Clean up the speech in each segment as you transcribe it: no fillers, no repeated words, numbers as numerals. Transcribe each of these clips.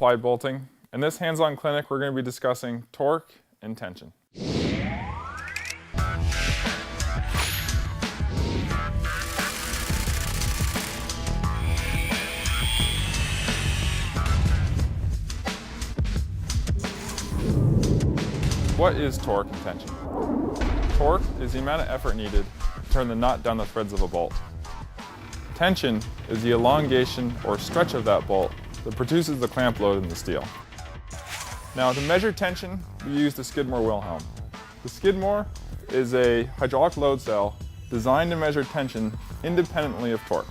applied bolting. In this hands-on clinic, we're going to be discussing torque and tension. What is torque and tension? Torque is the amount of effort needed to turn the nut down the threads of a bolt. Tension is the elongation or stretch of that bolt that produces the clamp load in the steel. Now, to measure tension, we use the Skidmore Wilhelm. The Skidmore is a hydraulic load cell designed to measure tension independently of torque.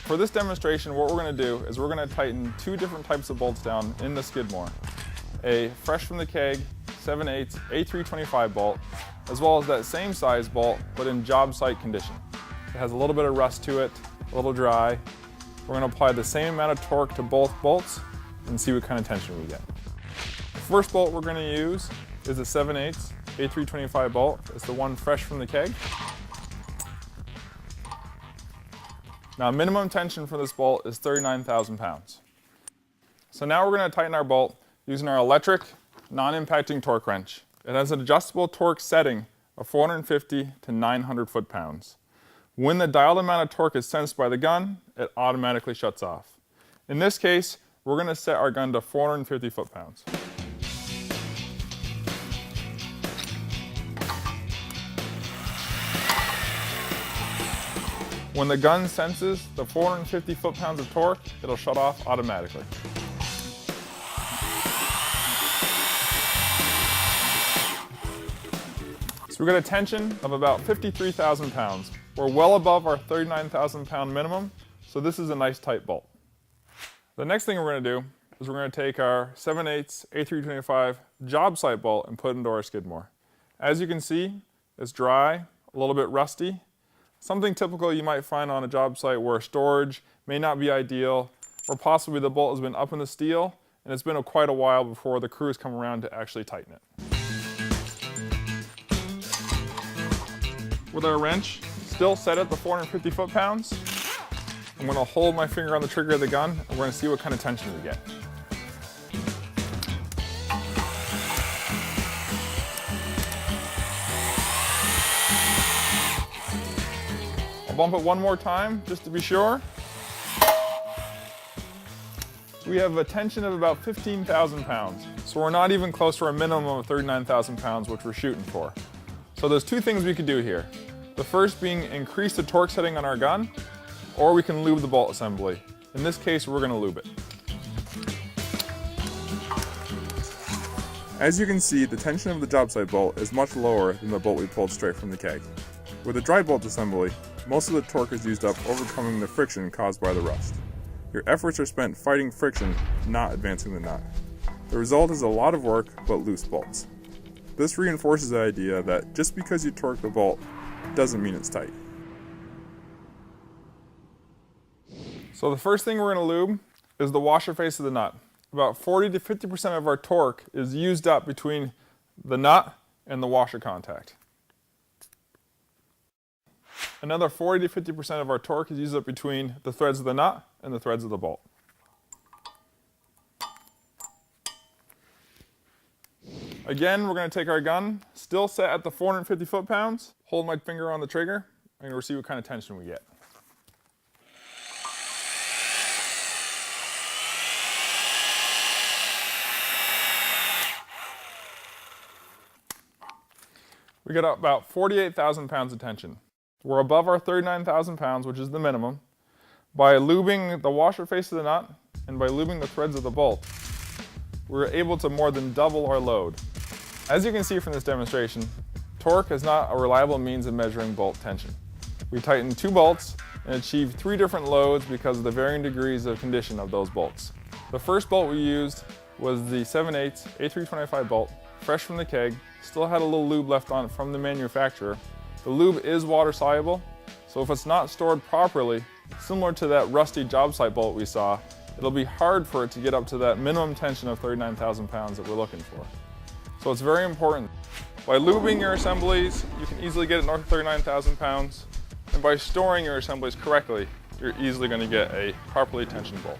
For this demonstration, what we're going to do is we're going to tighten two different types of bolts down in the Skidmore. A fresh from the keg 7/8 A325 bolt, as well as that same size bolt, but in job site condition. It has a little bit of rust to it, a little dry. We're going to apply the same amount of torque to both bolts and see what kind of tension we get. The first bolt we're going to use is a 7/8 A325 bolt. It's the one fresh from the keg. Now, minimum tension for this bolt is 39,000 pounds. So now we're going to tighten our bolt using our electric non-impacting torque wrench. It has an adjustable torque setting of 450 to 900 foot-pounds. When the dialed amount of torque is sensed by the gun, it automatically shuts off. In this case, we're going to set our gun to 450 foot-pounds. When the gun senses the 450 foot-pounds of torque, it'll shut off automatically. So we've got a tension of about 53,000 pounds. We're well above our 39,000 pound minimum, so this is a nice tight bolt. The next thing we're going to do is we're going to take our 7/8 A325 job site bolt and put it into our Skidmore. As you can see, it's dry, a little bit rusty, something typical you might find on a job site where storage may not be ideal, or possibly the bolt has been up in the steel and it's been quite a while before the crews come around to actually tighten it. With our wrench still set at the 450 foot-pounds, I'm going to hold my finger on the trigger of the gun and we're going to see what kind of tension we get. I'll bump it one more time just to be sure. We have a tension of about 15,000 pounds, so we're not even close to our minimum of 39,000 pounds, which we're shooting for. So there's two things we could do here. The first being increase the torque setting on our gun, or we can lube the bolt assembly. In this case, we're going to lube it. As you can see, the tension of the job site bolt is much lower than the bolt we pulled straight from the keg. With a dry bolt assembly, most of the torque is used up overcoming the friction caused by the rust. Your efforts are spent fighting friction, not advancing the nut. The result is a lot of work, but loose bolts. This reinforces the idea that just because you torque the bolt doesn't mean it's tight. So the first thing we're going to lube is the washer face of the nut. About 40 to 50% of our torque is used up between the nut and the washer contact. Another 40 to 50% of our torque is used up between the threads of the nut and the threads of the bolt. Again, we're going to take our gun, still set at the 450 foot-pounds, hold my finger on the trigger, and we'll see what kind of tension we get. We got about 48,000 pounds of tension. We're above our 39,000 pounds, which is the minimum. By lubing the washer face of the nut and by lubing the threads of the bolt, we're able to more than double our load. As you can see from this demonstration, torque is not a reliable means of measuring bolt tension. We tightened two bolts and achieved three different loads because of the varying degrees of condition of those bolts. The first bolt we used was the 7/8 A325 bolt, fresh from the keg, still had a little lube left on it from the manufacturer. The lube is water soluble, so if it's not stored properly, similar to that rusty job site bolt we saw, it'll be hard for it to get up to that minimum tension of 39,000 pounds that we're looking for. So it's very important. By lubing your assemblies, you can easily get it north of 39,000 pounds, and by storing your assemblies correctly, you're easily going to get a properly tensioned bolt.